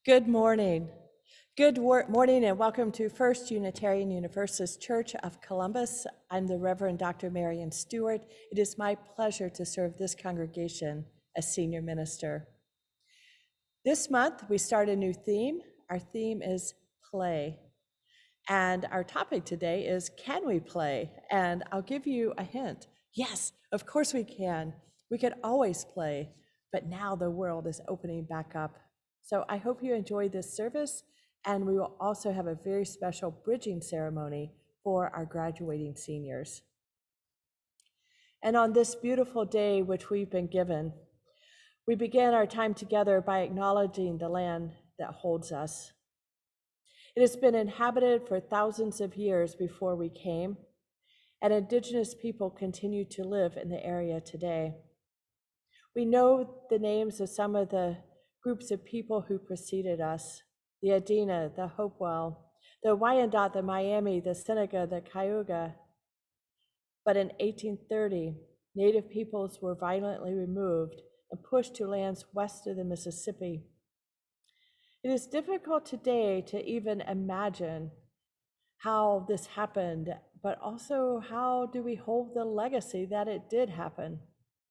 Good morning. Good morning and welcome to First Unitarian Universalist Church of Columbus. I'm the Reverend Dr. Marian Stewart. It is my pleasure to serve this congregation as senior minister. This month, we start a new theme. Our theme is play. And our topic today is, can we play? And I'll give you a hint. Yes, of course we can. We could always play, but now the world is opening back up. So I hope you enjoy this service, and we will also have a very special bridging ceremony for our graduating seniors. And on this beautiful day which we've been given, we begin our time together by acknowledging the land that holds us. It has been inhabited for thousands of years before we came, and Indigenous people continue to live in the area today. We know the names of some of the groups of people who preceded us: the Adena, the Hopewell, the Wyandot, the Miami, the Seneca, the Cayuga. But in 1830, Native peoples were violently removed and pushed to lands west of the Mississippi. It is difficult today to even imagine how this happened, but also how do we hold the legacy that it did happen?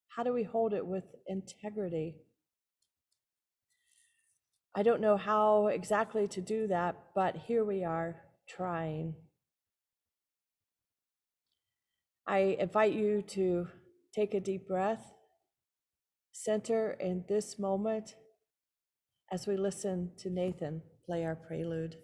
How do we hold it with integrity? I don't know how exactly to do that, but here we are trying. I invite you to take a deep breath, center in this moment as we listen to Nathan play our prelude.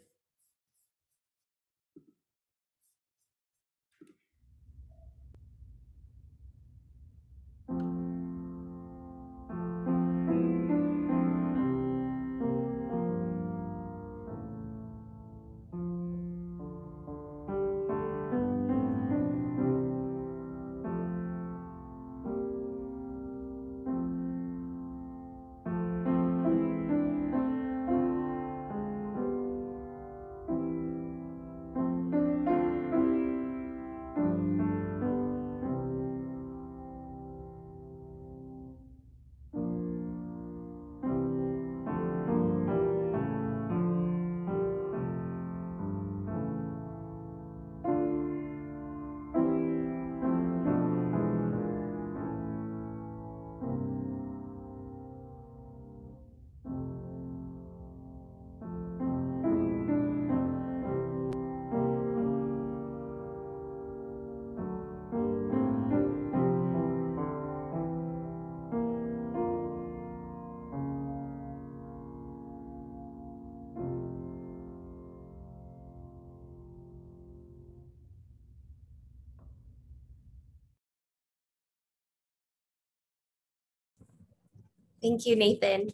Thank you, Nathan.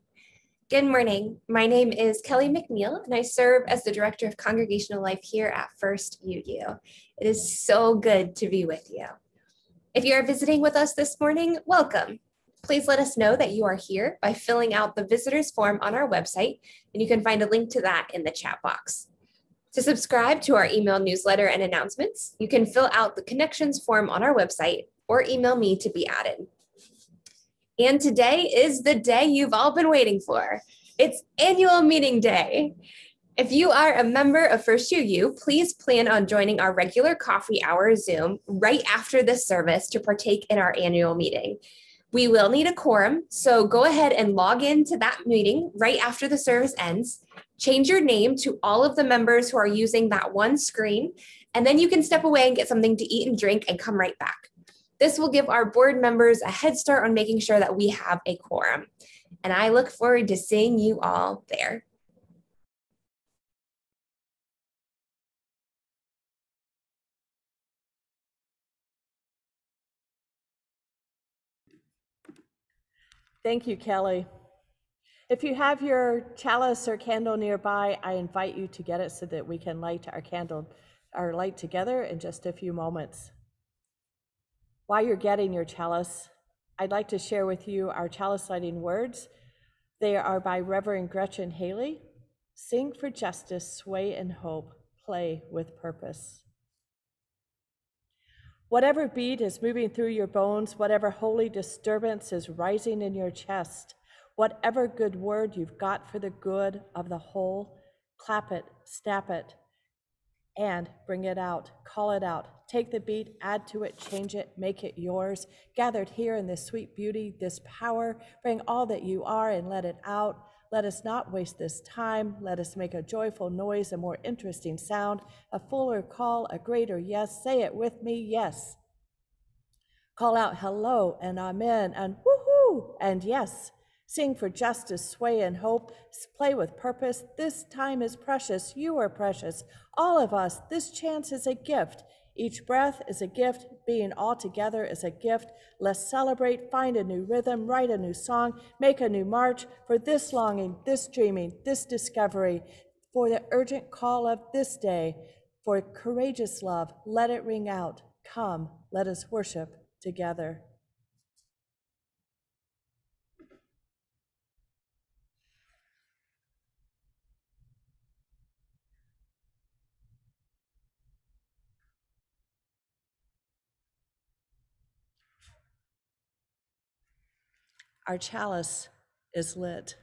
Good morning. My name is Kelly McNeil, and I serve as the Director of Congregational Life here at First UU. It is so good to be with you. If you are visiting with us this morning, welcome. Please let us know that you are here by filling out the visitors form on our website, and you can find a link to that in the chat box. To subscribe to our email newsletter and announcements, you can fill out the connections form on our website or email me to be added. And today is the day you've all been waiting for. It's annual meeting day. If you are a member of First UU, please plan on joining our regular coffee hour Zoom right after this service to partake in our annual meeting. We will need a quorum, so go ahead and log into that meeting right after the service ends. Change your name to all of the members who are using that one screen, and then you can step away and get something to eat and drink and come right back. This will give our board members a head start on making sure that we have a quorum. And I look forward to seeing you all there. Thank you, Kelly. If you have your chalice or candle nearby, I invite you to get it so that we can light our light together in just a few moments. While you're getting your chalice, I'd like to share with you our chalice lighting words. They are by Reverend Gretchen Haley. Sing for justice, sway in hope, play with purpose. Whatever beat is moving through your bones, whatever holy disturbance is rising in your chest, Whatever good word you've got for the good of the whole, clap it, snap it, and bring it out, call it out, take the beat, add to it, change it, make it yours. Gathered here in this sweet beauty, this power, bring all that you are and let it out. Let us not waste this time. Let us make a joyful noise, a more interesting sound, a fuller call, a greater yes. Say it with me, yes. Call out hello and amen and woohoo and yes. Sing for justice, sway and hope, play with purpose. This time is precious, you are precious. All of us, this chance is a gift. Each breath is a gift, being all together is a gift. Let's celebrate, find a new rhythm, write a new song, make a new march for this longing, this dreaming, this discovery, for the urgent call of this day, for courageous love, let it ring out. Come, let us worship together. Our chalice is lit.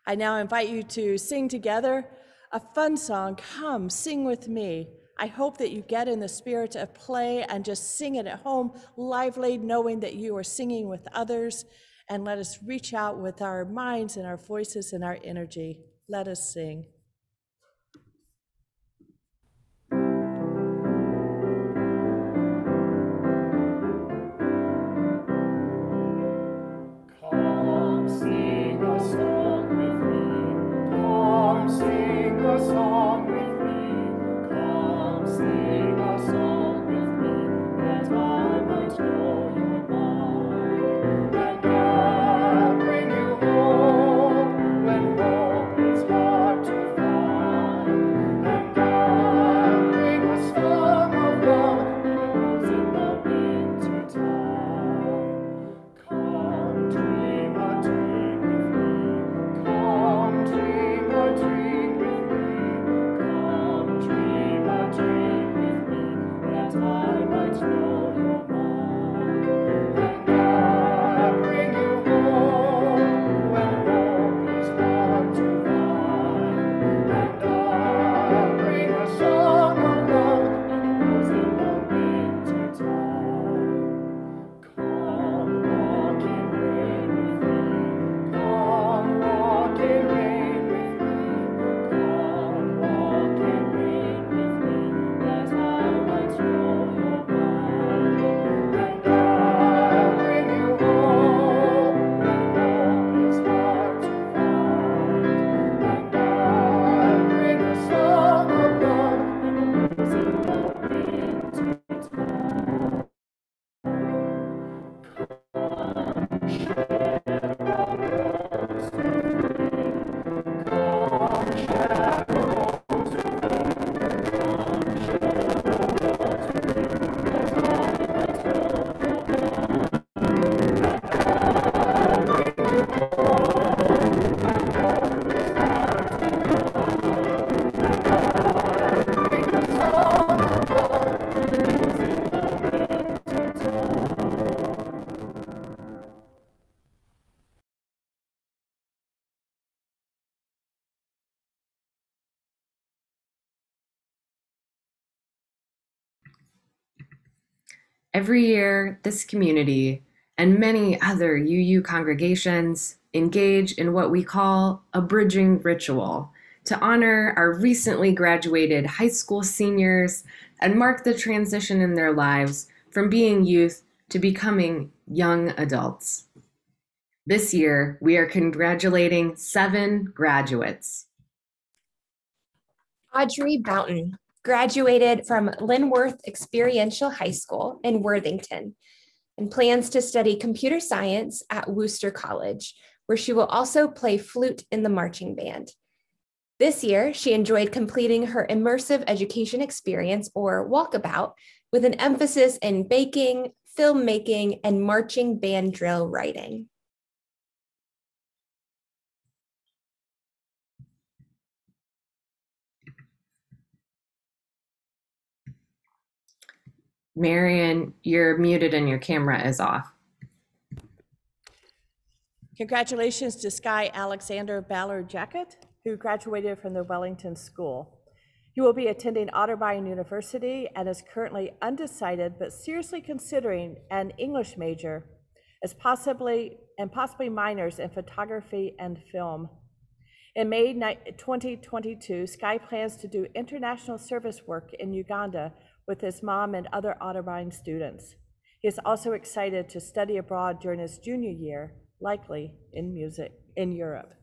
I now invite you to sing together a fun song, Come Sing With Me. I hope that you get in the spirit of play and just sing it at home, lively, knowing that you are singing with others. And let us reach out with our minds and our voices and our energy. Let us sing. Come sing a song with me. Come sing a song with me. Come sing a song with me, that I might know your mind. And I'll bring you hope when hope is hard to find. And I'll bring a song of love in the winter time. Come dream a dream with me. Come dream a dream with me. Come dream a dream with me, that I might know your mind. And I'll bring you hope when hope is hard to find. And I'll bring a song of love in the winter time. Come walk in rain with me. Come walk in rain with me. Come walk in rain with me, that I might know your mind. And I'll bring you hope when hope is hard to find. And I'll bring a song of love in the winter time. Come share a rose with me. Come share a rose with me. Come share a rose with me, that I might know your mind. I'll bring you hope when hope is hard to find. And I'll bring a song of love in the winter time. Every year, this community and many other UU congregations engage in what we call a bridging ritual to honor our recently graduated high school seniors and mark the transition in their lives from being youth to becoming young adults. This year, we are congratulating 7 graduates. Audrey Boughton graduated from Linworth Experiential High School in Worthington and plans to study computer science at Worcester College, where she will also play flute in the marching band. This year, she enjoyed completing her immersive education experience, or walkabout, with an emphasis in baking, filmmaking, and marching band drill writing. Marian, you're muted and your camera is off. Congratulations to Sky Alexander Ballard Jacket, who graduated from the Wellington School. He will be attending Otterbein University and is currently undecided but seriously considering an English major as possibly minors in photography and film. In May 2022, Sky plans to do international service work in Uganda with his mom and other Otterbein students. He is also excited to study abroad during his junior year, likely in Europe.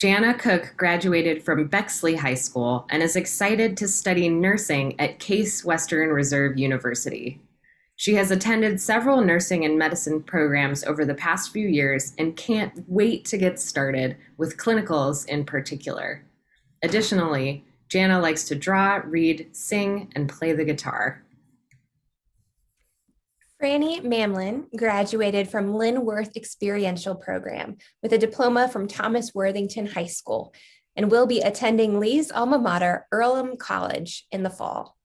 Jana Cook graduated from Bexley High School and is excited to study nursing at Case Western Reserve University. She has attended several nursing and medicine programs over the past few years and can't wait to get started with clinicals in particular. Additionally, Jana likes to draw, read, sing, and play the guitar. Franny Mamlin graduated from Linworth Experiential Program with a diploma from Thomas Worthington High School and will be attending Lee's alma mater, Earlham College, in the fall.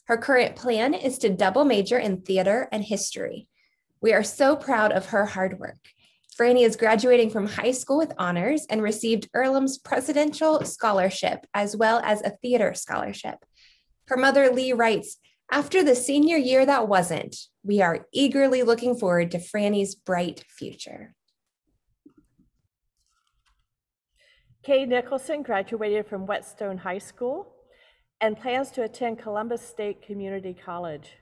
Her current plan is to double major in theater and history. We are so proud of her hard work. Franny is graduating from high school with honors and received Earlham's Presidential Scholarship as well as a theater scholarship. Her mother, Lee, writes, "After the senior year that wasn't, we are eagerly looking forward to Franny's bright future." Kay Nicholson graduated from Whetstone High School and plans to attend Columbus State Community College,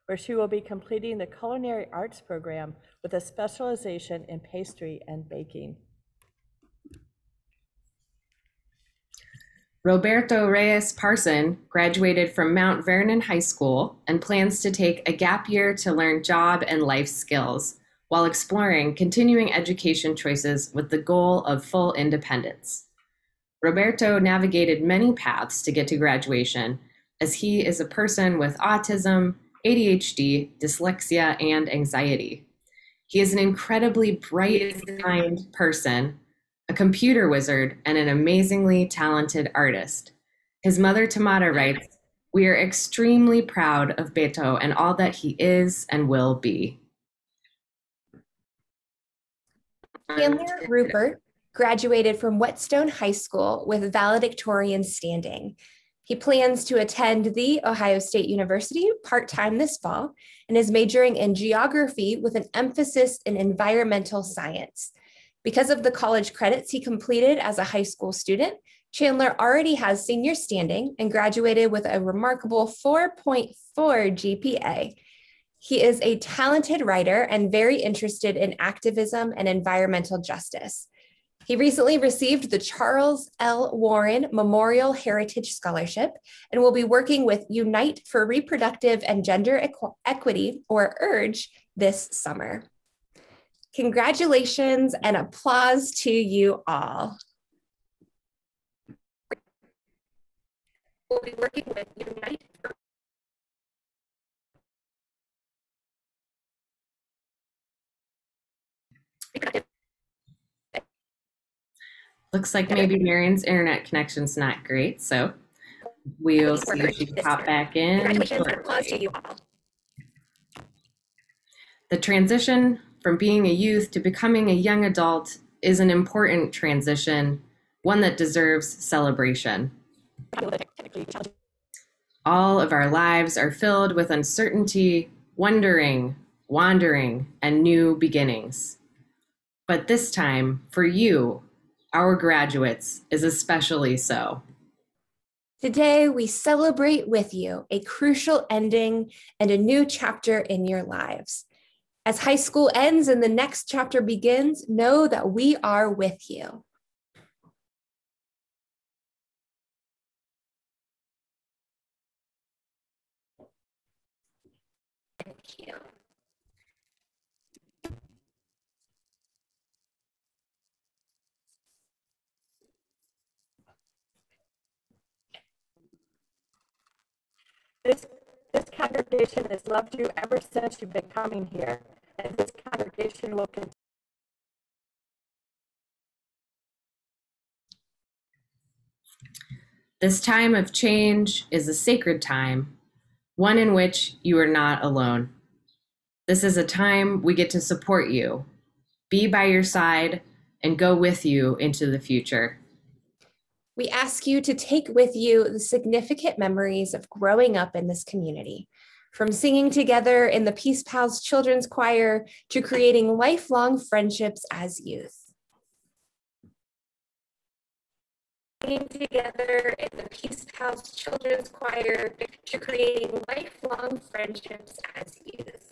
where she will be completing the Culinary Arts program with a specialization in pastry and baking. Roberto Reyes Parson graduated from Mount Vernon High School and plans to take a gap year to learn job and life skills while exploring continuing education choices with the goal of full independence. Roberto navigated many paths to get to graduation, as he is a person with autism, ADHD, dyslexia, and anxiety. He is an incredibly bright, kind person, a computer wizard, and an amazingly talented artist. His mother, Tamara, writes, "We are extremely proud of Beto and all that he is and will be." Chandler Rupert graduated from Whetstone High School with valedictorian standing. He plans to attend The Ohio State University part-time this fall and is majoring in geography with an emphasis in environmental science. Because of the college credits he completed as a high school student, Chandler already has senior standing and graduated with a remarkable 4.4 GPA. He is a talented writer and very interested in activism and environmental justice. He recently received the Charles L. Warren Memorial Heritage Scholarship and will be working with Unite for Reproductive and Gender Equity, or URGE, this summer. Congratulations and applause to you all. We'll be working with Unite for Reproductive. Looks like maybe Marian's internet connection's not great, so we'll see if she can pop back in. Congratulations and applause to you all. The transition from being a youth to becoming a young adult is an important transition, one that deserves celebration. All of our lives are filled with uncertainty, wondering, wandering, and new beginnings. But this time, for you, our graduates, is especially so. Today, we celebrate with you a crucial ending and a new chapter in your lives. As high school ends and the next chapter begins, know that we are with you. Thank you. This congregation has loved you ever since you've been coming here, and this congregation will continue. This time of change is a sacred time, one in which you are not alone. This is a time we get to support you, be by your side, and go with you into the future. We ask you to take with you the significant memories of growing up in this community, from singing together in the Peace Pals Children's Choir to creating lifelong friendships as youth. Singing together in the Peace Pals Children's Choir to creating lifelong friendships as youth.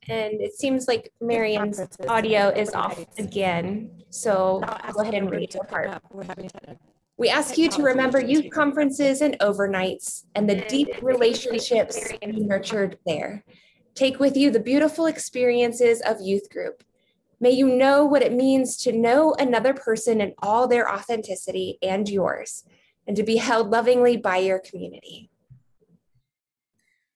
And it seems like Marian's audio is off again, so I'll go ahead and read her part. We ask you to remember youth conferences and overnights and the deep relationships you nurtured there. Take with you the beautiful experiences of youth group. May you know what it means to know another person in all their authenticity and yours, and to be held lovingly by your community.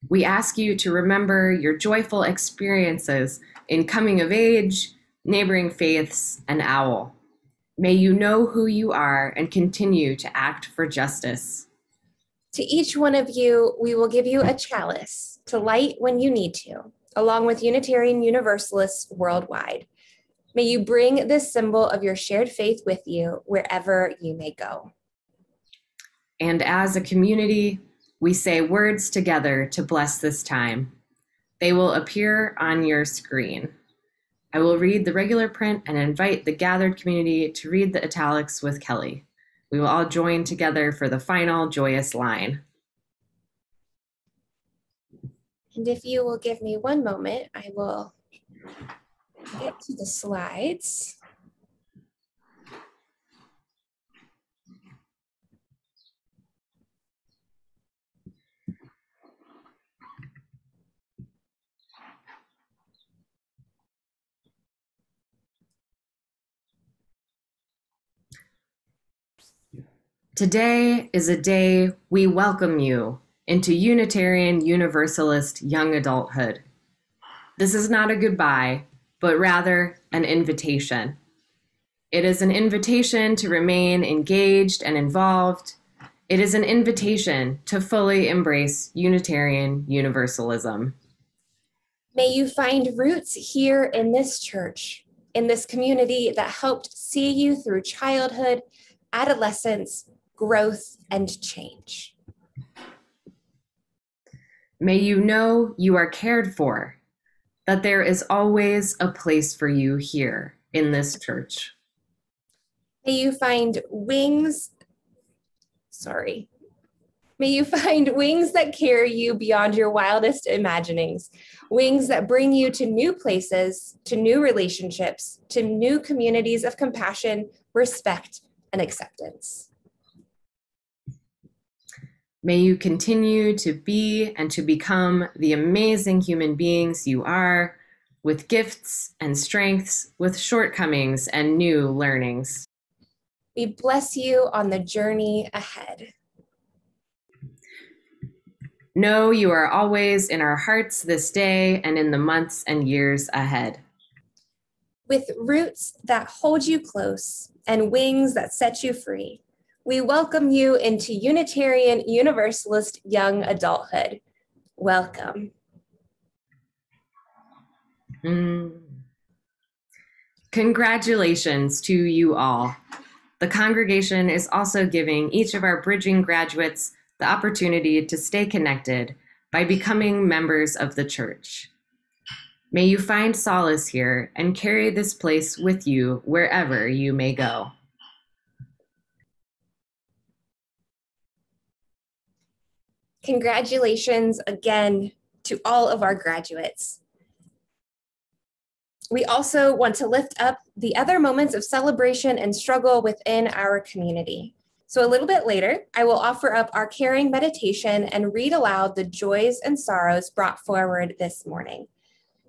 We ask you to remember your joyful experiences in coming of age, neighboring faiths, and OWL. May you know who you are and continue to act for justice. To each one of you, we will give you a chalice to light when you need to, along with Unitarian Universalists worldwide. May you bring this symbol of your shared faith with you wherever you may go. And as a community, we say words together to bless this time. They will appear on your screen. I will read the regular print and invite the gathered community to read the italics with Kelly. We will all join together for the final joyous line. And if you will give me one moment, I will get to the slides. Today is a day we welcome you into Unitarian Universalist young adulthood. This is not a goodbye, but rather an invitation. It is an invitation to remain engaged and involved. It is an invitation to fully embrace Unitarian Universalism. May you find roots here in this church, in this community that helped see you through childhood, adolescence, growth, and change. May you know you are cared for, that there is always a place for you here in this church. May you find wings that carry you beyond your wildest imaginings, wings that bring you to new places, to new relationships, to new communities of compassion, respect, and acceptance. May you continue to be and to become the amazing human beings you are, with gifts and strengths, with shortcomings and new learnings. We bless you on the journey ahead. Know you are always in our hearts this day and in the months and years ahead. With roots that hold you close and wings that set you free, we welcome you into Unitarian Universalist young adulthood. Welcome. Congratulations to you all. The congregation is also giving each of our bridging graduates the opportunity to stay connected by becoming members of the church. May you find solace here and carry this place with you wherever you may go. Congratulations again to all of our graduates. We also want to lift up the other moments of celebration and struggle within our community. So a little bit later, I will offer up our caring meditation and read aloud the joys and sorrows brought forward this morning.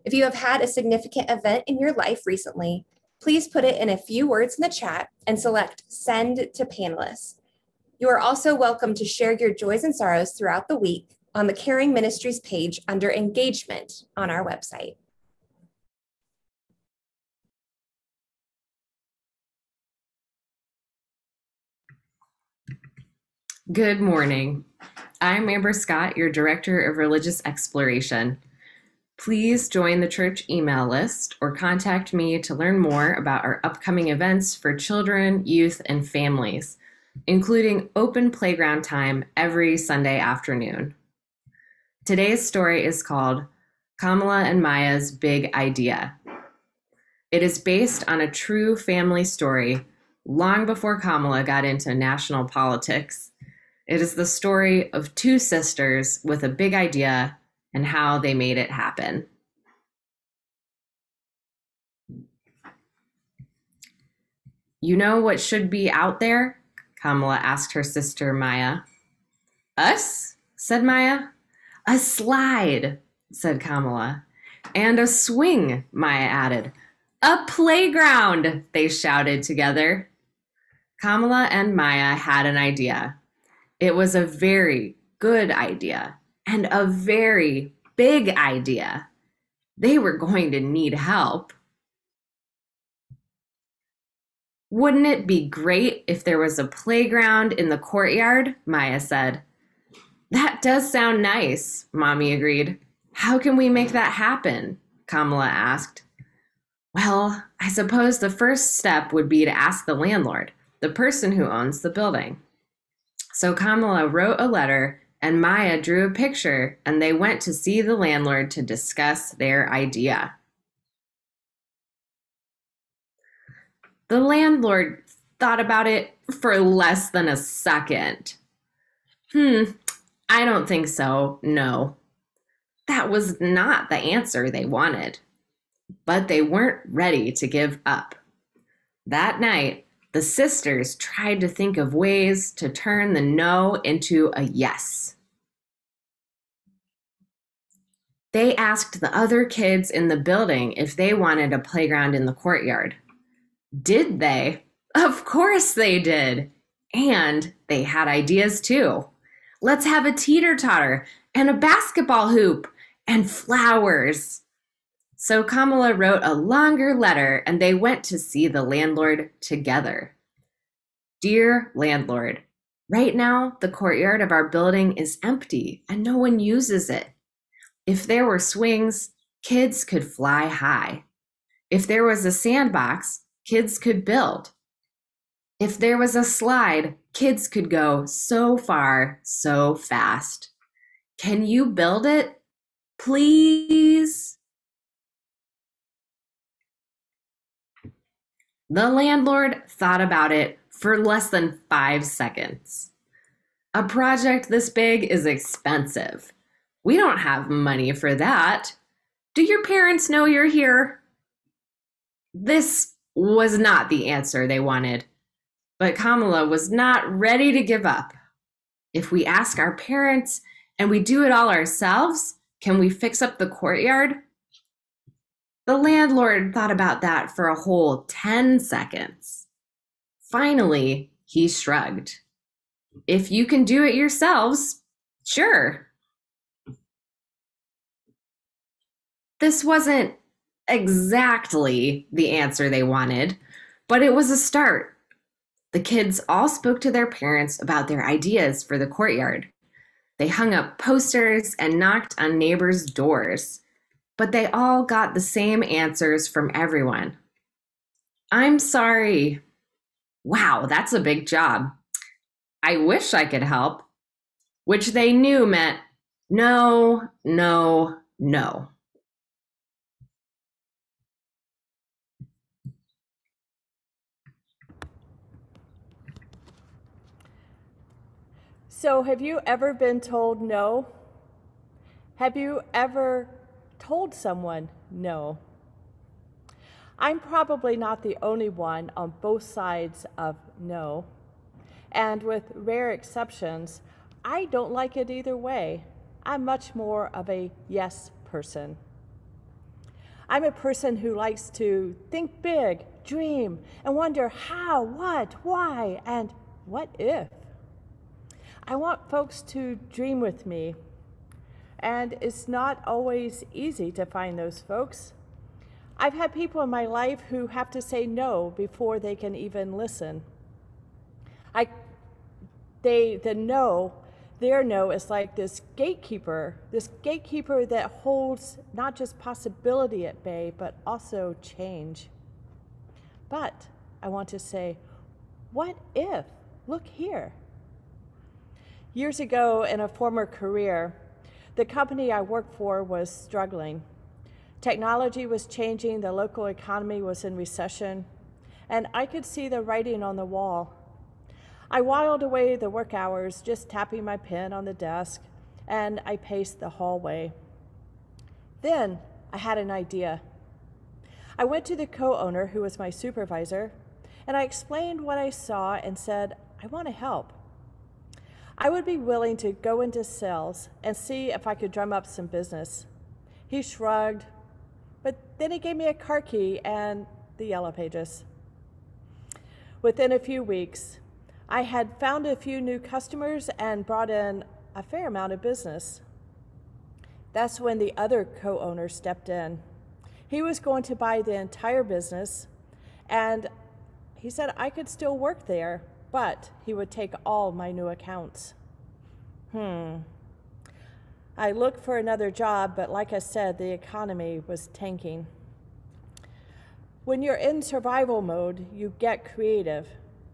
If you have had a significant event in your life recently, please put it in a few words in the chat and select Send to Panelists. You are also welcome to share your joys and sorrows throughout the week on the Caring Ministries page under Engagement on our website. Good morning. I'm Amber Scott, your Director of Religious Exploration. Please join the church email list or contact me to learn more about our upcoming events for children, youth, and families, including open playground time every Sunday afternoon. Today's story is called Kamala and Maya's Big Idea. It is based on a true family story long before Kamala got into national politics. It is the story of two sisters with a big idea and how they made it happen. You know what should be out there? Kamala asked her sister Maya. Us? Said Maya. A slide, said Kamala. And a swing, Maya added. A playground, they shouted together. Kamala and Maya had an idea. It was a very good idea and a very big idea. They were going to need help. Wouldn't it be great if there was a playground in the courtyard? Maya said. That does sound nice, Mommy agreed. How can we make that happen? Kamala asked. Well, I suppose the first step would be to ask the landlord, the person who owns the building. So Kamala wrote a letter and Maya drew a picture, and they went to see the landlord to discuss their idea. The landlord thought about it for less than a second. I don't think so, no. That was not the answer they wanted. But they weren't ready to give up. That night, the sisters tried to think of ways to turn the no into a yes. They asked the other kids in the building if they wanted a playground in the courtyard. Did they? Of course they did. And they had ideas too. Let's have a teeter-totter and a basketball hoop and flowers. So Kamala wrote a longer letter and they went to see the landlord together. Dear landlord, right now the courtyard of our building is empty and no one uses it. If there were swings, kids could fly high. If there was a sandbox, kids could build. If there was a slide, kids could go so far, so fast. Can you build it? Please? The landlord thought about it for less than 5 seconds. A project this big is expensive. We don't have money for that. Do your parents know you're here? This was not the answer they wanted, but Kamala was not ready to give up. If we ask our parents and we do it all ourselves, can we fix up the courtyard? The landlord thought about that for a whole 10 seconds. Finally, he shrugged. If you can do it yourselves, sure. This wasn't exactly the answer they wanted, but it was a start. The kids all spoke to their parents about their ideas for the courtyard. They hung up posters and knocked on neighbors' doors, but they all got the same answers from everyone. I'm sorry. Wow, that's a big job. I wish I could help, which they knew meant no, no, no. So have you ever been told no? Have you ever told someone no? I'm probably not the only one on both sides of no. And with rare exceptions, I don't like it either way. I'm much more of a yes person. I'm a person who likes to think big, dream, and wonder how, what, why, and what if. I want folks to dream with me, and it's not always easy to find those folks. I've had people in my life who have to say no before they can even listen. The no their no is like this gatekeeper that holds not just possibility at bay, but also change. But I want to say, what if? Look here. Years ago, in a former career, the company I worked for was struggling. Technology was changing, the local economy was in recession, and I could see the writing on the wall. I whiled away the work hours, just tapping my pen on the desk, and I paced the hallway. Then I had an idea. I went to the co-owner, who was my supervisor, and I explained what I saw and said, I want to help. I would be willing to go into sales and see if I could drum up some business. He shrugged, but then he gave me a car key and the Yellow Pages. Within a few weeks, I had found a few new customers and brought in a fair amount of business. That's when the other co-owner stepped in. He was going to buy the entire business, and he said I could still work there, but he would take all my new accounts. I looked for another job, but like I said, the economy was tanking. When you're in survival mode, you get creative,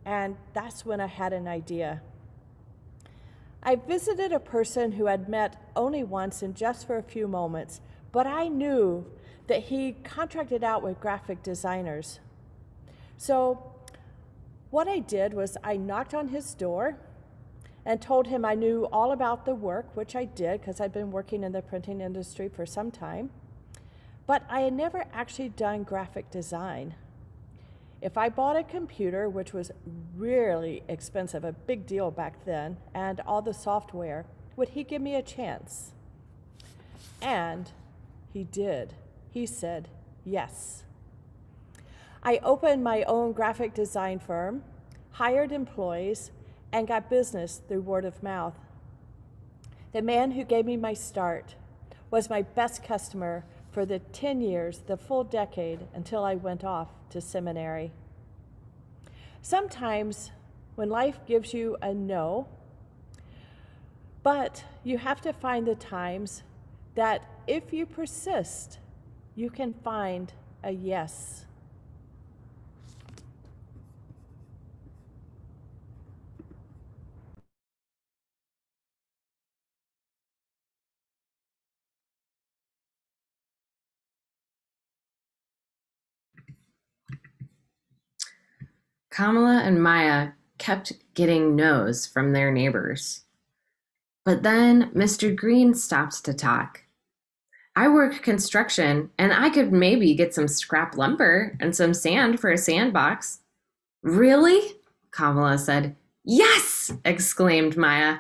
and that's when I had an idea. I visited a person who I'd met only once and just for a few moments, but I knew that he contracted out with graphic designers. So what I did was I knocked on his door and told him I knew all about the work, which I did because I'd been working in the printing industry for some time, but I had never actually done graphic design. If I bought a computer, which was really expensive, a big deal back then, and all the software, would he give me a chance? And he did. He said yes. I opened my own graphic design firm, hired employees, and got business through word of mouth. The man who gave me my start was my best customer for the 10 years, the full decade, until I went off to seminary. Sometimes when life gives you a no, but you have to find the times that if you persist, you can find a yes. Kamala and Maya kept getting no's from their neighbors. But then Mr. Green stopped to talk. I work construction, and I could maybe get some scrap lumber and some sand for a sandbox. Really? Kamala said. Yes! Exclaimed Maya.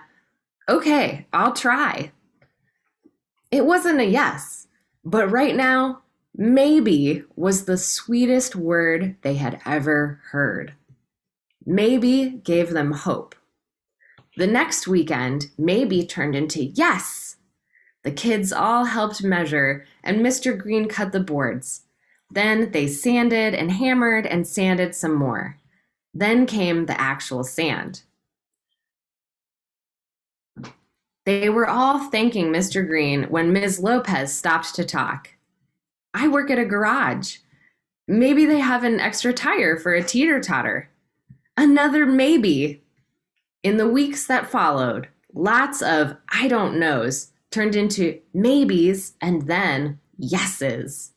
Okay, I'll try. It wasn't a yes, but right now, maybe was the sweetest word they had ever heard. Maybe gave them hope. The next weekend, maybe turned into yes. The kids all helped measure, and Mr. Green cut the boards. Then they sanded and hammered and sanded some more. Then came the actual sand. They were all thanking Mr. Green when Ms. Lopez stopped to talk. I work at a garage. Maybe they have an extra tire for a teeter-totter. Another maybe. In the weeks that followed, lots of I don't knows turned into maybes and then yeses.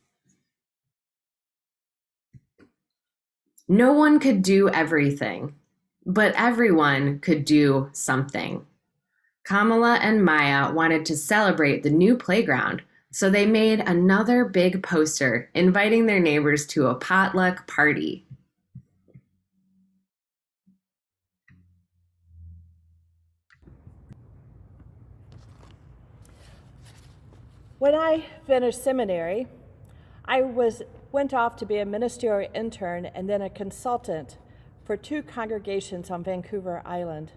No one could do everything, but everyone could do something. Kamala and Maya wanted to celebrate the new playground, so they made another big poster inviting their neighbors to a potluck party. When I finished seminary, I went off to be a ministerial intern and then a consultant for 2 congregations on Vancouver Island.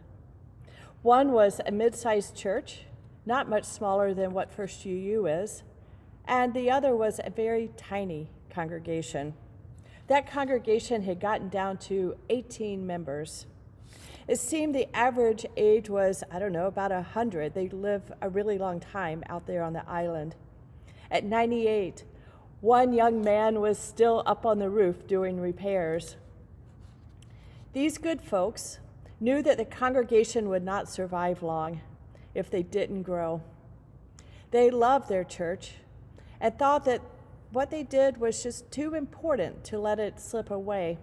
One was a mid-sized church, not much smaller than what First UU is, and the other was a very tiny congregation. That congregation had gotten down to 18 members. It seemed the average age was, I don't know, about 100. They live a really long time out there on the island. At 98, one young man was still up on the roof doing repairs. These good folks knew that the congregation would not survive long if they didn't grow. They loved their church and thought that what they did was just too important to let it slip away.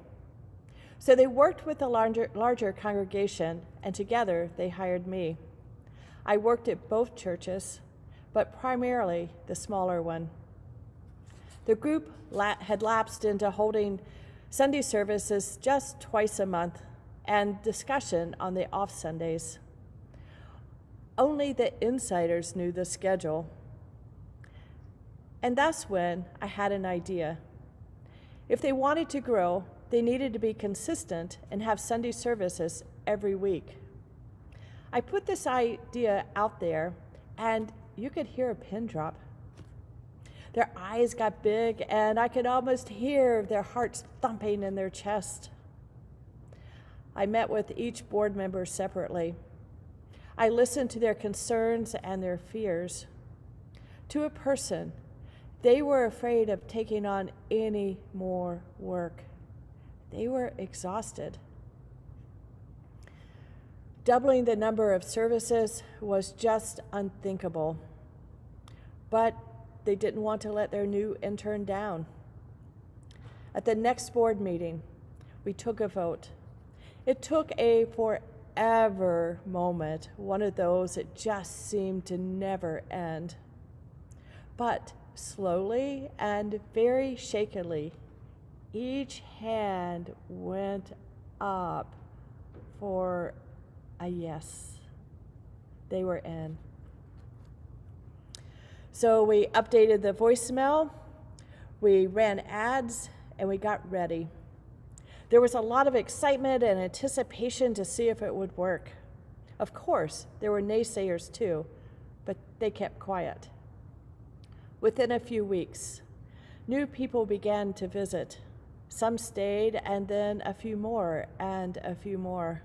So they worked with the larger congregation, and together they hired me. I worked at both churches, but primarily the smaller one. The group had lapsed into holding Sunday services just twice a month and discussion on the off Sundays. Only the insiders knew the schedule. And that's when I had an idea. If they wanted to grow, they needed to be consistent and have Sunday services every week. I put this idea out there, and you could hear a pin drop. Their eyes got big, and I could almost hear their hearts thumping in their chest. I met with each board member separately. I listened to their concerns and their fears. To a person, they were afraid of taking on any more work. They were exhausted. Doubling the number of services was just unthinkable, but they didn't want to let their new intern down. At the next board meeting, we took a vote. It took a forever moment, one of those that just seemed to never end. But slowly and very shakily, each hand went up for a yes. They were in. So we updated the voicemail, we ran ads, and we got ready. There was a lot of excitement and anticipation to see if it would work. Of course, there were naysayers too, but they kept quiet. Within a few weeks, new people began to visit. Some stayed, and then a few more, and a few more.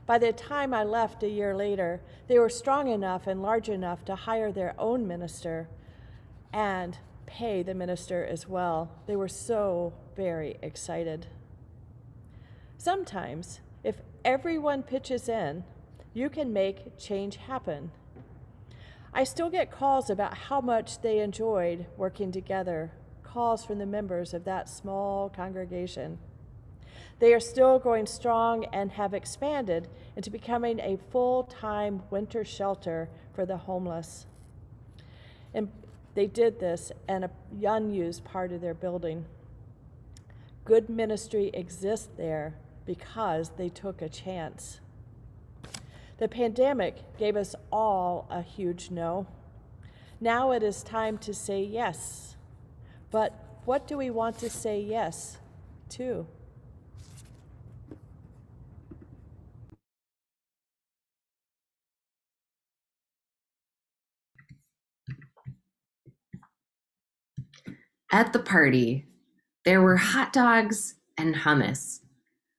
By the time I left a year later, they were strong enough and large enough to hire their own minister and pay the minister as well. They were so very excited. Sometimes, if everyone pitches in, you can make change happen. I still get calls about how much they enjoyed working together, calls from the members of that small congregation. They are still going strong and have expanded into becoming a full-time winter shelter for the homeless. And they did this in an unused part of their building. Good ministry exists there because they took a chance. The pandemic gave us all a huge no. Now it is time to say yes. But what do we want to say yes to? At the party, there were hot dogs and hummus,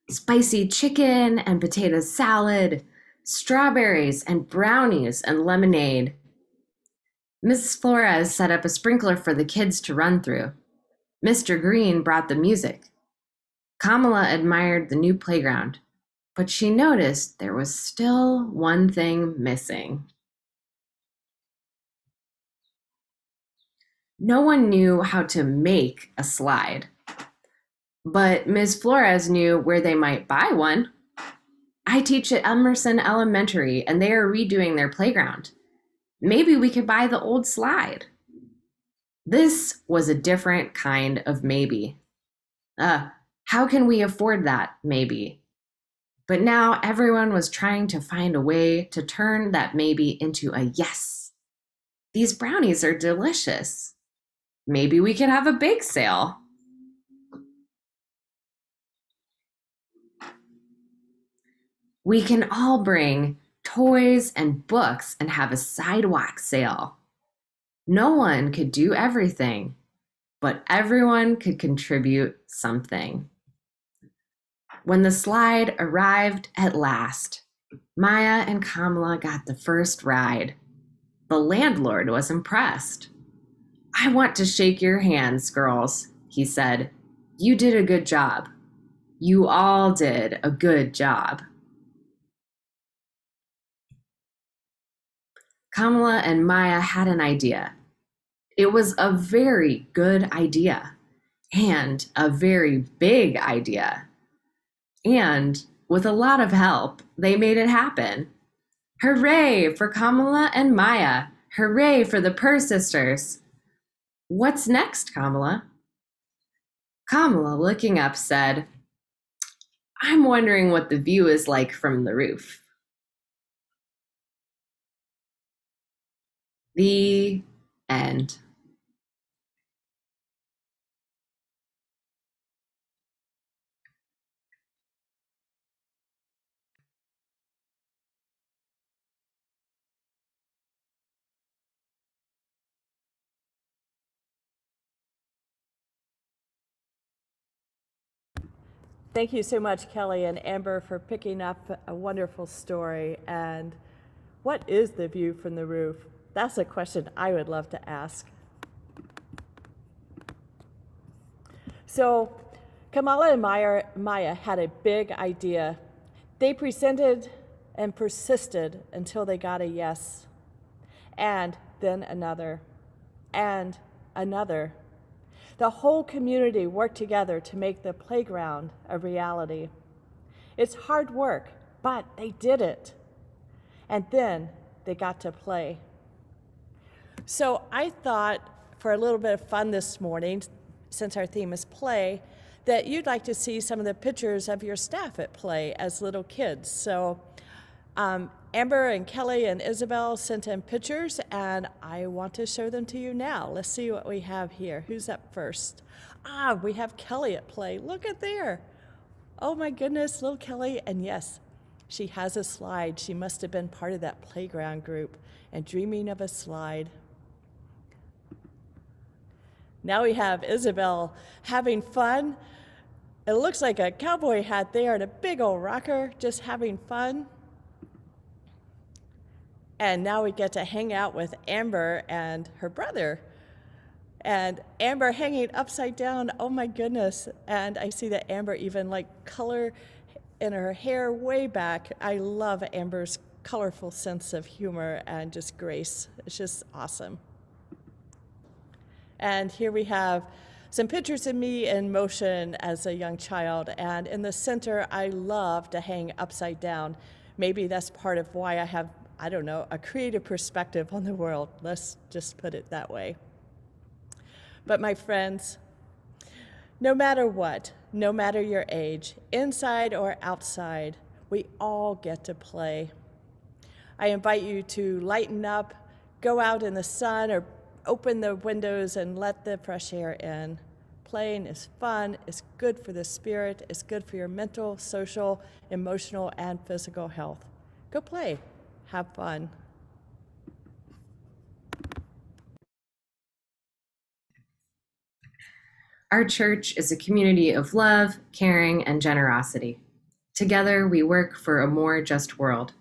spicy chicken and potato salad, strawberries and brownies and lemonade. Mrs. Flores set up a sprinkler for the kids to run through. Mr. Green brought the music. Kamala admired the new playground, but she noticed there was still one thing missing. No one knew how to make a slide, but Ms. Flores knew where they might buy one. I teach at Emerson Elementary, and they are redoing their playground. Maybe we could buy the old slide. This was a different kind of maybe. How can we afford that, maybe? But now everyone was trying to find a way to turn that maybe into a yes. These brownies are delicious. Maybe we could have a bake sale. We can all bring toys and books and have a sidewalk sale. No one could do everything, but everyone could contribute something. when the slide arrived at last. Maya and Kamala got the first ride. The landlord was impressed. "I want to shake your hands, girls," he said. "You did a good job. You all did a good job." Kamala and Maya had an idea. It was a very good idea and a very big idea. And with a lot of help, they made it happen. Hooray for Kamala and Maya! Hooray for the Purr sisters! "What's next, Kamala?" Kamala, looking up, said, "I'm wondering what the view is like from the roof." The end. Thank you so much, Kelly and Amber, for picking up a wonderful story. And what is the view from the roof? That's a question I would love to ask. So Kamala and Maya had a big idea. They presented and persisted until they got a yes, and then another, and another. The whole community worked together to make the playground a reality. It's hard work, but they did it. And then they got to play. So I thought, for a little bit of fun this morning, since our theme is play, that you'd like to see some of the pictures of your staff at play as little kids. So Amber and Kelly and Isabel sent in pictures, and I want to show them to you now. Let's see what we have here. Who's up first? We have Kelly at play. Look at there. Oh my goodness, little Kelly. And yes, she has a slide. She must have been part of that playground group and dreaming of a slide. Now we have Isabel having fun. It looks like a cowboy hat there and a big old rocker, just having fun. And now we get to hang out with Amber and her brother. And Amber hanging upside down, oh my goodness. And I see that Amber even like color in her hair way back. I love Amber's colorful sense of humor and just grace. It's just awesome. And here we have some pictures of me in motion as a young child. And in the center, I love to hang upside down. Maybe that's part of why I have, I don't know, a creative perspective on the world. Let's just put it that way. But my friends, no matter what, no matter your age, inside or outside, we all get to play. I invite you to lighten up, go out in the sun, or open the windows and let the fresh air in. Playing is fun, it's good for the spirit, it's good for your mental, social, emotional, and physical health. Go play, have fun. Our church is a community of love, caring, and generosity. Together, we work for a more just world.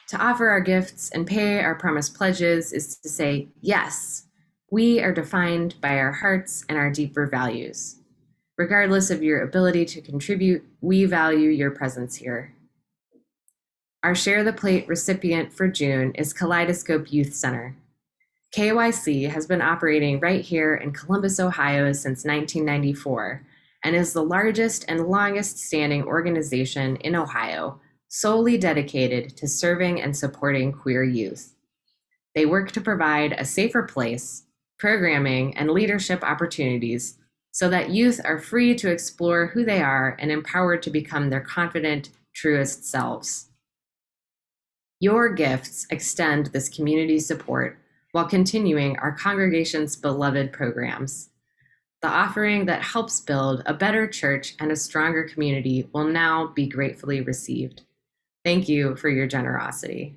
To offer our gifts and pay our promised pledges is to say, yes, we are defined by our hearts and our deeper values. Regardless of your ability to contribute, we value your presence here. Our Share the Plate recipient for June is Kaleidoscope Youth Center. KYC has been operating right here in Columbus, Ohio since 1994 and is the largest and longest standing organization in Ohio solely dedicated to serving and supporting queer youth. They work to provide a safer place, programming, and leadership opportunities so that youth are free to explore who they are and empowered to become their confident, truest selves. Your gifts extend this community support while continuing our congregation's beloved programs. The offering that helps build a better church and a stronger community will now be gratefully received. Thank you for your generosity.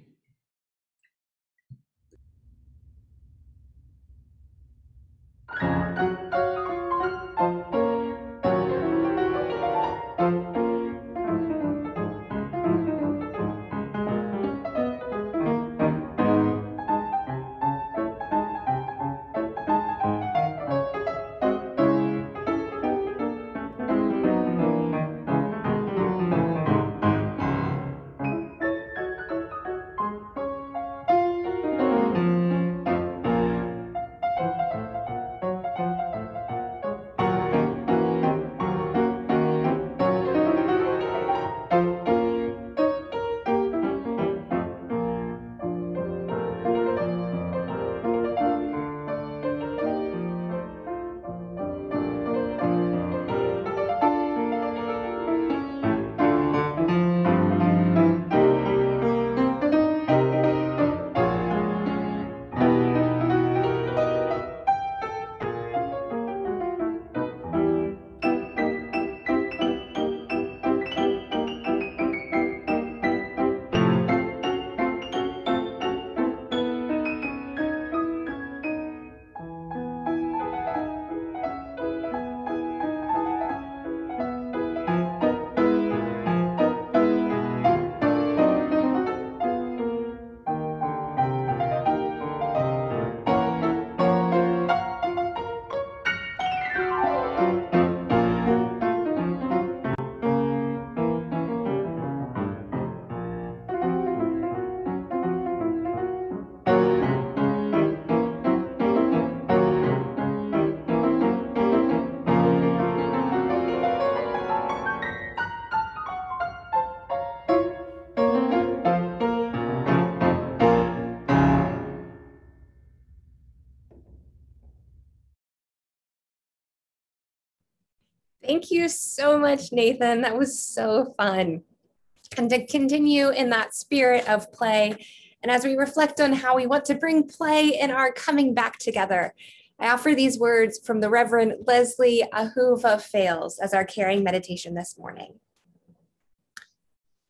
Thank you so much, Nathan. That was so fun. And to continue in that spirit of play, and as we reflect on how we want to bring play in our coming back together, I offer these words from the Reverend Leslie Ahuva Fales as our caring meditation this morning.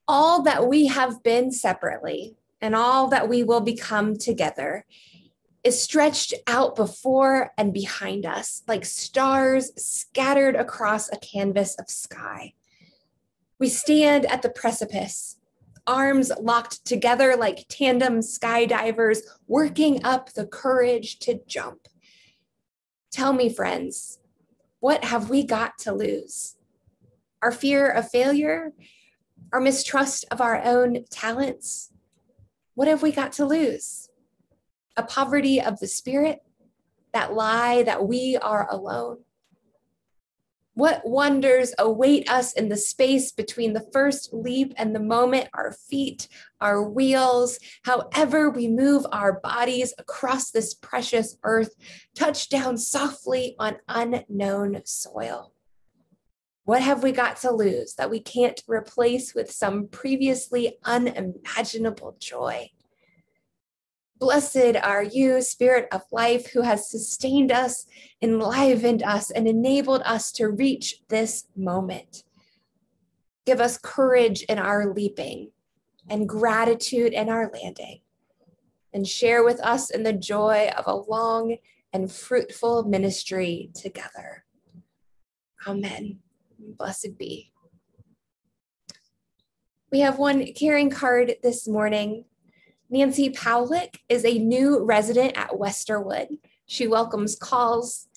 All that we have been separately and all that we will become together is stretched out before and behind us like stars scattered across a canvas of sky. We stand at the precipice, arms locked together like tandem skydivers, working up the courage to jump. Tell me, friends, what have we got to lose? Our fear of failure? Our mistrust of our own talents? What have we got to lose? A poverty of the spirit? That lie that we are alone? What wonders await us in the space between the first leap and the moment our feet, our wheels, however we move our bodies across this precious earth, touch down softly on unknown soil? What have we got to lose that we can't replace with some previously unimaginable joy? Blessed are you, Spirit of life, who has sustained us, enlivened us, and enabled us to reach this moment. Give us courage in our leaping and gratitude in our landing, and share with us in the joy of a long and fruitful ministry together. Amen. Blessed be. We have one caring card this morning. Nancy Powlick is a new resident at Westerwood. She welcomes calls.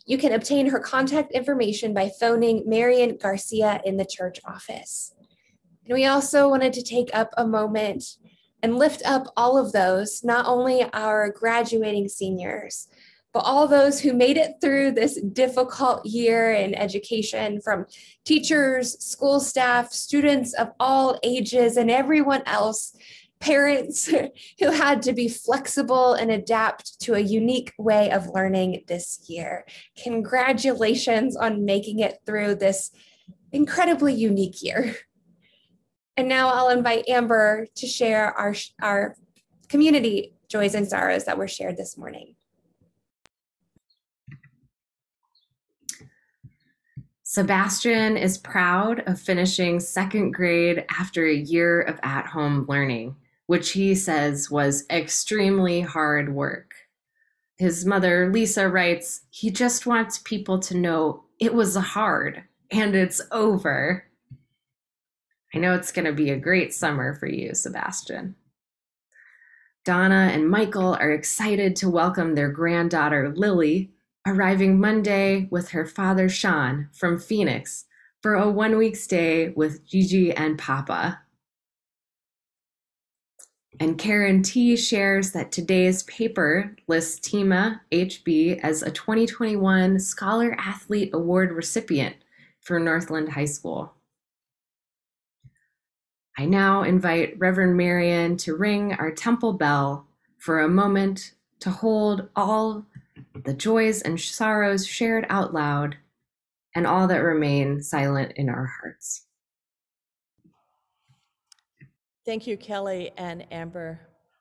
You can obtain her contact information by phoning Marian Garcia in the church office. And we also wanted to take up a moment and lift up all of those, not only our graduating seniors, but all those who made it through this difficult year in education, from teachers, school staff, students of all ages, and everyone else, parents who had to be flexible and adapt to a unique way of learning this year. Congratulations on making it through this incredibly unique year. And now I'll invite Amber to share our community joys and sorrows that were shared this morning. Sebastian is proud of finishing second grade after a year of at-home learning, which he says was extremely hard work. His mother, Lisa, writes, "He just wants people to know it was hard and it's over." I know it's going to be a great summer for you, Sebastian. Donna and Michael are excited to welcome their granddaughter, Lily, arriving Monday with her father, Sean, from Phoenix for a one-week stay with Gigi and Papa. And Karen T. shares that today's paper lists Tima HB as a 2021 Scholar Athlete Award recipient for Northland High School. I now invite Reverend Marian to ring our temple bell for a moment to hold all the joys and sorrows shared out loud and all that remain silent in our hearts. Thank you, Kelly and Amber.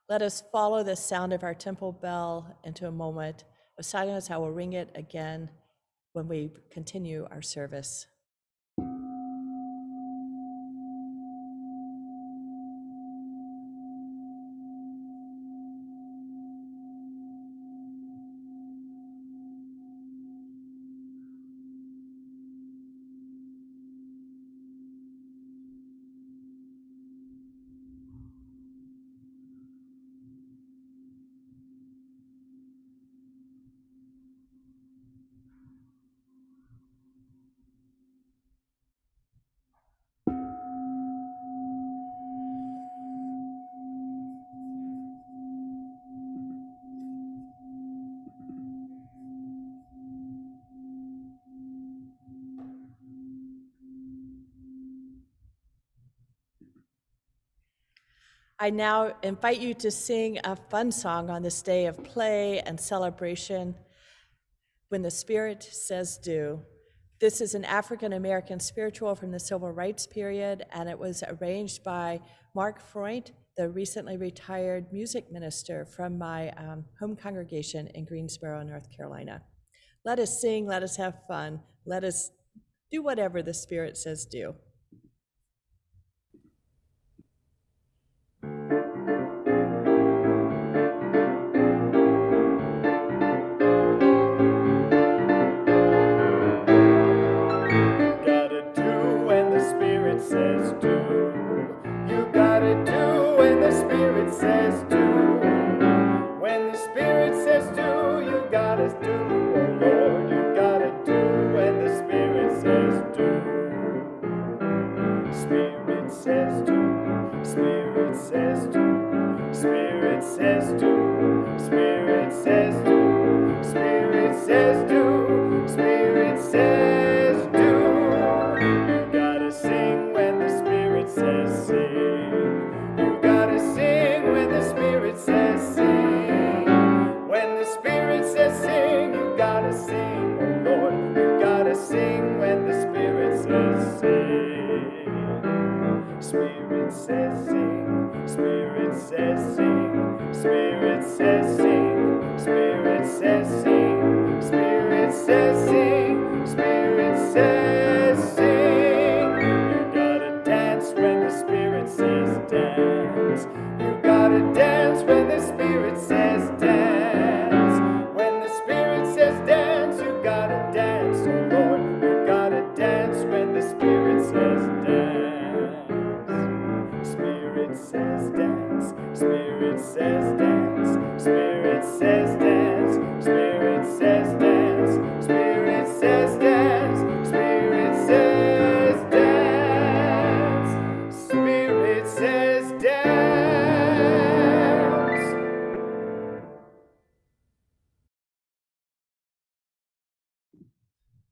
Let us follow the sound of our temple bell into a moment of silence. I will ring it again when we continue our service. I now invite you to sing a fun song on this day of play and celebration. When the Spirit says do, This is an African-American spiritual from the Civil Rights period, and it was arranged by Mark Freund, the recently retired music minister from my home congregation in Greensboro, North Carolina. Let us sing, let us have fun, let us do whatever the Spirit says do. Says do. You gotta do when the Spirit says do. When the Spirit says do, you gotta do. Oh Lord, you gotta do when the Spirit says do. Spirit says do. Spirit says do. Spirit says do. Spirit says do. Spirit says do. Spirit says do. You gotta sing when the Spirit says sing. You gotta sing when the Spirit says sing. When the Spirit says sing, you gotta sing. Oh Lord, you gotta sing when the Spirit says sing. Spirit says sing. Spirit says sing. Spirit says sing. Spirit says sing. Spirit says sing. Spirit says sing. You gotta dance when the Spirit says dance. You gotta dance when the Spirit says dance. When the Spirit says dance, you gotta dance. Oh Lord, you gotta dance when the Spirit says dance. Spirit says dance. Spirit says dance. Spirit says dance. Spirit says dance. Spirit says dance. Spirit says dance. Spirit says dance.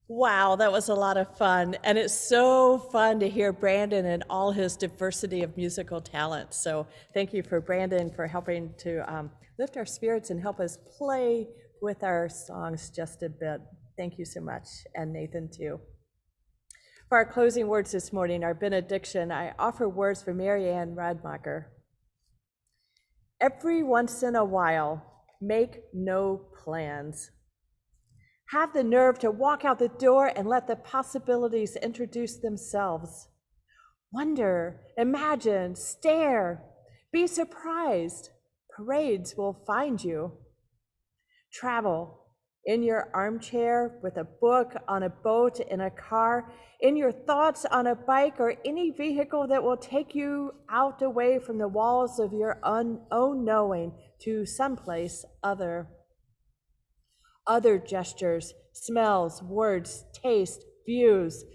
Wow, that was a lot of fun. And it's so fun to hear Brandon and all his diversity of musical talent. So thank you for Brandon for helping to lift our spirits and help us play with our songs just a bit. Thank you so much, and Nathan too. For our closing words this morning, our benediction, I offer words from Marian Radmacher. Every once in a while, make no plans. Have the nerve to walk out the door and let the possibilities introduce themselves. Wonder, imagine, stare, be surprised. Parades will find you. Travel in your armchair, with a book, on a boat, in a car, in your thoughts, on a bike, or any vehicle that will take you out away from the walls of your own knowing to someplace other. Other gestures, smells, words, taste, views.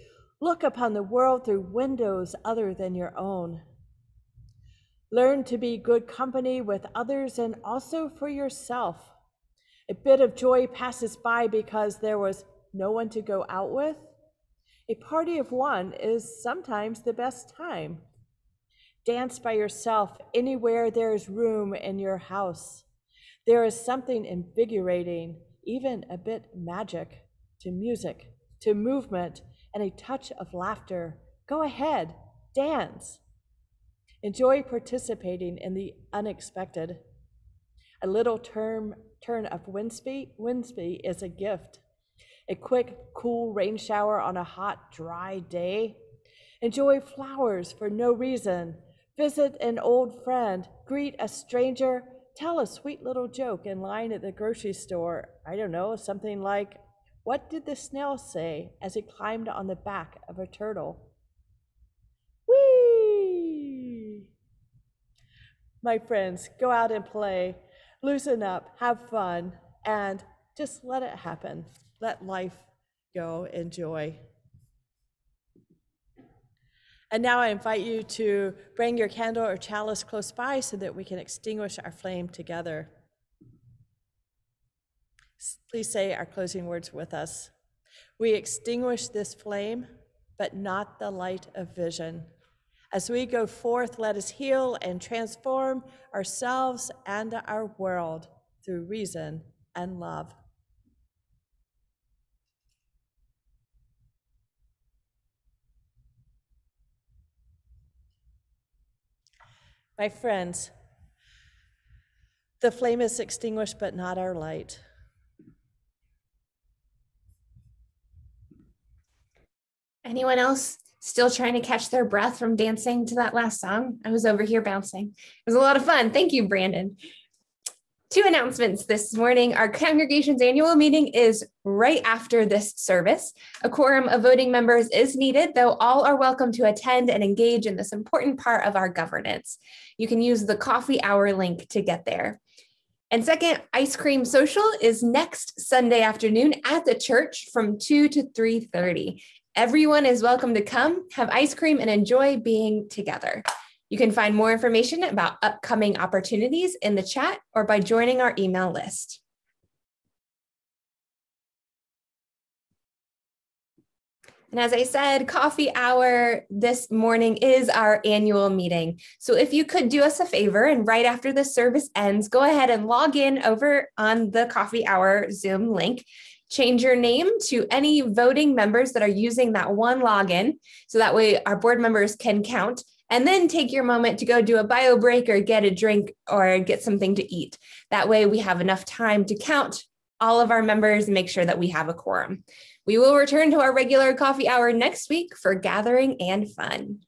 Look upon the world through windows other than your own. Learn to be good company with others and also for yourself. A bit of joy passes by because there was no one to go out with. A party of one is sometimes the best time. Dance by yourself anywhere there is room in your house. There is something invigorating, even a bit magic, to music, to movement, and a touch of laughter. Go ahead, dance. Enjoy participating in the unexpected. A little turn of Winsby is a gift. A quick, cool rain shower on a hot, dry day. Enjoy flowers for no reason. Visit an old friend. Greet a stranger. Tell a sweet little joke in line at the grocery store. I don't know, something like, what did the snail say as it climbed on the back of a turtle? Whee! My friends, go out and play. Loosen up, have fun, and just let it happen. Let life go, enjoy. And now I invite you to bring your candle or chalice close by so that we can extinguish our flame together. Please say our closing words with us. We extinguish this flame, but not the light of vision. As we go forth, let us heal and transform ourselves and our world through reason and love. My friends, the flame is extinguished, but not our light. Anyone else still trying to catch their breath from dancing to that last song? I was over here bouncing. It was a lot of fun. Thank you, Brandon. 2 announcements this morning. Our congregation's annual meeting is right after this service. A quorum of voting members is needed, though all are welcome to attend and engage in this important part of our governance. You can use the coffee hour link to get there. And second, Ice Cream Social is next Sunday afternoon at the church from 2 to 3:30. Everyone is welcome to come, have ice cream, and enjoy being together. You can find more information about upcoming opportunities in the chat or by joining our email list. And as I said, coffee hour this morning is our annual meeting. So if you could do us a favor and right after the service ends, go ahead and log in over on the coffee hour Zoom link. Change your name to any voting members that are using that one login. So that way our board members can count. And then take your moment to go do a bio break or get a drink or get something to eat. That way we have enough time to count all of our members and make sure that we have a quorum. We will return to our regular coffee hour next week for gathering and fun.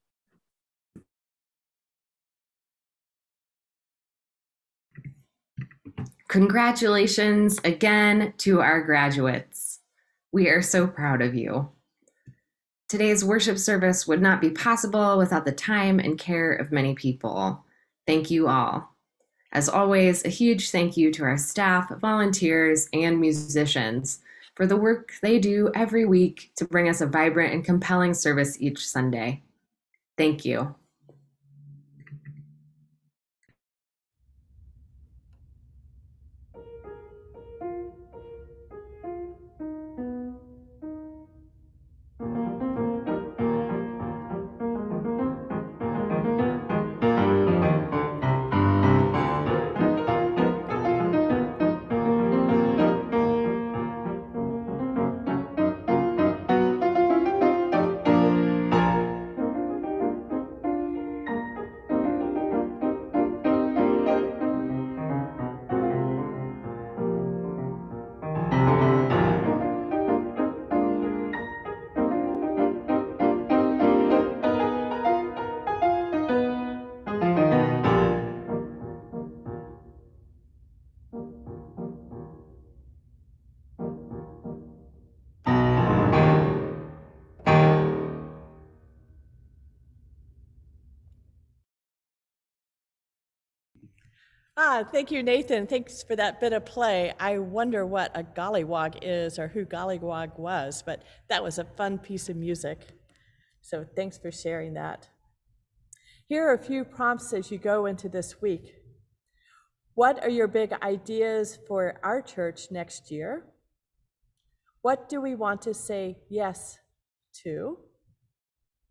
Congratulations again to our graduates. We are so proud of you. Today's worship service would not be possible without the time and care of many people. Thank you all. As always, a huge thank you to our staff, volunteers, and musicians for the work they do every week to bring us a vibrant and compelling service each Sunday. Thank you. Thank you, Nathan. Thanks for that bit of play. I wonder what a gollywog is or who gollywog was, but that was a fun piece of music. So thanks for sharing that. Here are a few prompts as you go into this week. What are your big ideas for our church next year? What do we want to say yes to?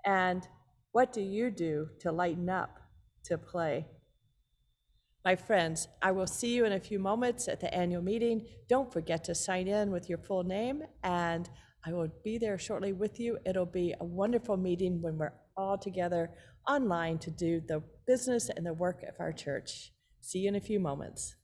And what do you do to lighten up, to play? My friends, I will see you in a few moments at the annual meeting. Don't forget to sign in with your full name, and I will be there shortly with you. It'll be a wonderful meeting when we're all together online to do the business and the work of our church. See you in a few moments.